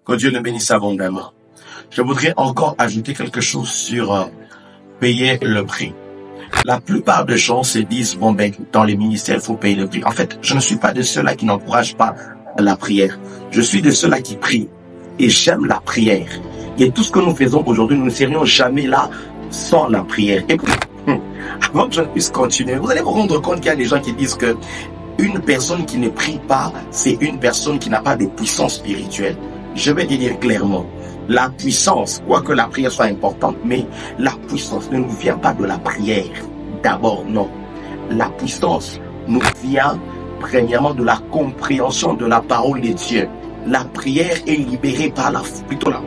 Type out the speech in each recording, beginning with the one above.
Que Dieu nous bénisse abondamment. Je voudrais encore ajouter quelque chose sur payer le prix. La plupart des gens se disent, bon ben, dans les ministères, il faut payer le prix. En fait, je ne suis pas de ceux-là qui n'encouragent pas la prière. Je suis de ceux-là qui prient. Et j'aime la prière. Et tout ce que nous faisons aujourd'hui, nous ne serions jamais là sans la prière. Et puis, avant que je puisse continuer, vous allez vous rendre compte qu'il y a des gens qui disent que une personne qui ne prie pas, c'est une personne qui n'a pas de puissance spirituelle. Je vais te dire clairement, la puissance, quoique la prière soit importante, mais la puissance ne nous vient pas de la prière. D'abord, non. La puissance nous vient premièrement de la compréhension de la parole de Dieu. La prière est libérée par la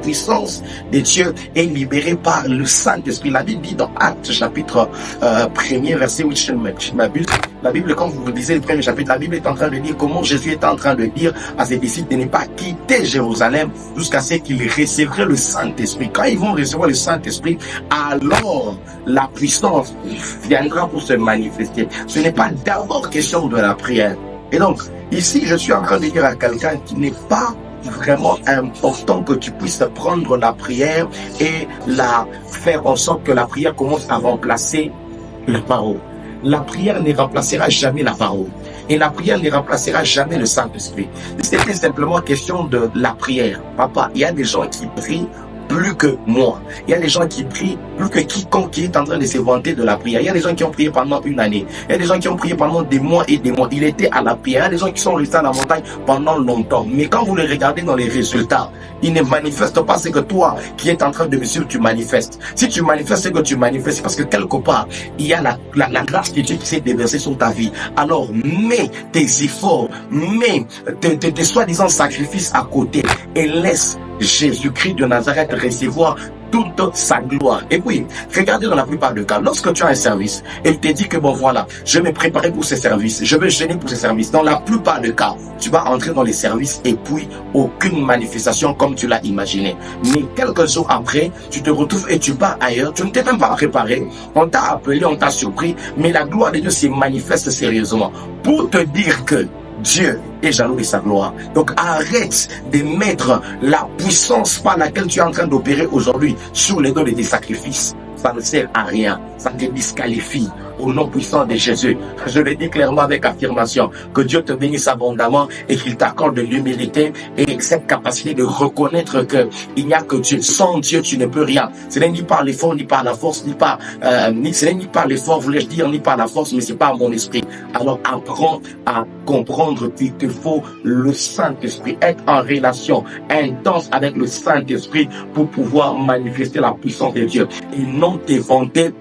puissance de Dieu est libérée par le Saint-Esprit. La Bible dit dans Actes chapitre 1er verset 8, je m'abuse. La Bible, quand vous lisez le premier chapitre, la Bible est en train de dire comment Jésus est en train de dire à ses disciples de ne pas quitter Jérusalem jusqu'à ce qu'ils recevraient le Saint-Esprit. Quand ils vont recevoir le Saint-Esprit, alors la puissance viendra pour se manifester. Ce n'est pas d'abord question de la prière. Et donc, ici, je suis en train de dire à quelqu'un qui n'est pas vraiment important que tu puisses prendre la prière et la faire en sorte que la prière commence à remplacer la parole. La prière ne remplacera jamais la parole. Et la prière ne remplacera jamais le Saint-Esprit. C'était simplement question de la prière. Papa, il y a des gens qui prient plus que moi. Il y a des gens qui prient plus que quiconque qui est en train de se vanter de la prière. Il y a des gens qui ont prié pendant une année. Il y a des gens qui ont prié pendant des mois et des mois. Il était à la prière. Il y a des gens qui sont restés à la montagne pendant longtemps. Mais quand vous les regardez dans les résultats, ils ne manifestent pas ce que toi qui es en train de me suivre, tu manifestes. Si tu manifestes ce que tu manifestes, c'est parce que quelque part, il y a la grâce de Dieu qui s'est déversée sur ta vie. Alors, mets tes efforts, mets tes soi-disant sacrifices à côté et laisse Jésus-Christ de Nazareth recevoir toute sa gloire. Et puis, regardez dans la plupart des cas, lorsque tu as un service, elle te dit que bon voilà, je vais me préparer pour ce service, je vais gêner pour ce service. Dans la plupart des cas, tu vas entrer dans les services et puis aucune manifestation comme tu l'as imaginé. Mais quelques jours après, tu te retrouves et tu pars ailleurs, tu ne t'es même pas préparé, on t'a appelé, on t'a surpris, mais la gloire de Dieu se manifeste sérieusement pour te dire que Dieu est jaloux de sa gloire. Donc arrête de mettre la puissance par laquelle tu es en train d'opérer aujourd'hui sur les dos de tes sacrifices. Ça ne sert à rien. Ça te disqualifie au nom puissant de Jésus. Je le dis clairement avec affirmation. Que Dieu te bénisse abondamment et qu'il t'accorde de l'humilité et cette capacité de reconnaître qu'il n'y a que Dieu. Sans Dieu, tu ne peux rien. Ce n'est ni par l'effort, ni par la force, ce n'est ni par l'effort, voulais-je dire, ni par la force, mais c'est par mon esprit. Alors apprends à comprendre qu'il te faut le Saint-Esprit, être en relation intense avec le Saint-Esprit pour pouvoir manifester la puissance de Dieu et non te vanter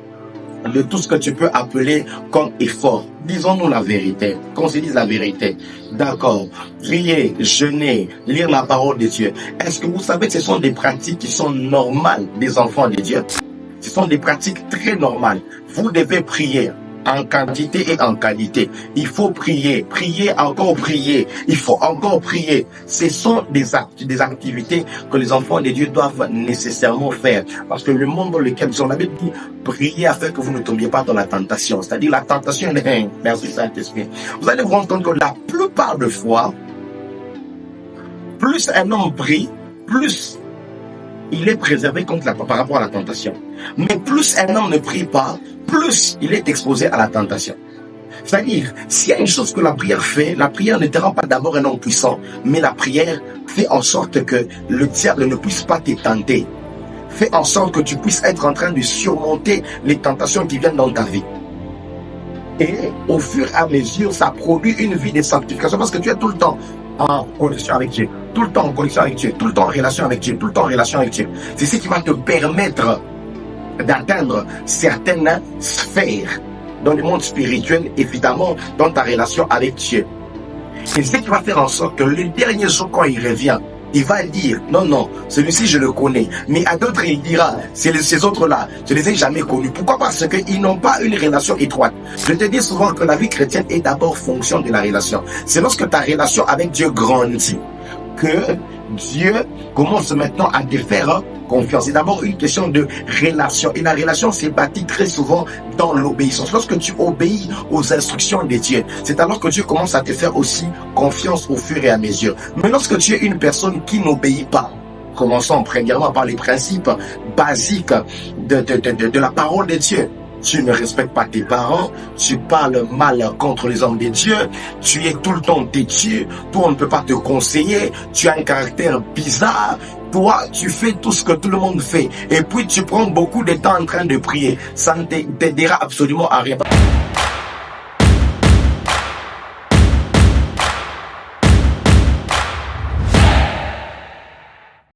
de tout ce que tu peux appeler comme effort. Disons-nous la vérité, qu'on se dise la vérité. D'accord, prier, jeûner, lire la parole de Dieu. Est-ce que vous savez que ce sont des pratiques qui sont normales des enfants de Dieu? Ce sont des pratiques très normales. Vous devez prier en quantité et en qualité. Il faut prier, prier, encore prier. Il faut encore prier. Ce sont des activités que les enfants de Dieu doivent nécessairement faire. Parce que le monde dans lequel nous sommes, la Bible dit, priez afin que vous ne tombiez pas dans la tentation. C'est-à-dire la tentation, merci Saint-Esprit. Vous allez vous rendre compte que la plupart des fois, plus un homme prie, plus il est préservé par rapport à la tentation. Mais plus un homme ne prie pas, plus il est exposé à la tentation. C'est-à-dire, s'il y a une chose que la prière fait, la prière ne te rend pas d'abord un homme puissant, mais la prière fait en sorte que le diable ne puisse pas te tenter. Fait en sorte que tu puisses être en train de surmonter les tentations qui viennent dans ta vie. Et au fur et à mesure, ça produit une vie de sanctification parce que tu es tout le temps en connexion avec Dieu, tout le temps en connexion avec Dieu, tout le temps en relation avec Dieu, tout le temps en relation avec Dieu. C'est ce qui va te permettre d'atteindre certaines sphères dans le monde spirituel, évidemment, dans ta relation avec Dieu. Et ce qui va faire en sorte que le dernier jour, quand il revient, il va dire, non, celui-ci je le connais. Mais à d'autres, il dira, ces autres-là, je ne les ai jamais connus. Pourquoi? Parce qu'ils n'ont pas une relation étroite. Je te dis souvent que la vie chrétienne est d'abord fonction de la relation. C'est lorsque ta relation avec Dieu grandit que Dieu commence maintenant à te faire confiance. C'est d'abord une question de relation. Et la relation s'est bâtie très souvent dans l'obéissance. Lorsque tu obéis aux instructions de Dieu, c'est alors que Dieu commence à te faire aussi confiance au fur et à mesure. Mais lorsque tu es une personne qui n'obéit pas, Commençons premièrement par les principes basiques de la parole de Dieu. Tu ne respectes pas tes parents, tu parles mal contre les hommes de Dieu, tu es tout le temps têtu, toi on ne peut pas te conseiller, tu as un caractère bizarre, toi tu fais tout ce que tout le monde fait, et puis tu prends beaucoup de temps en train de prier, ça ne t'aidera absolument à rien.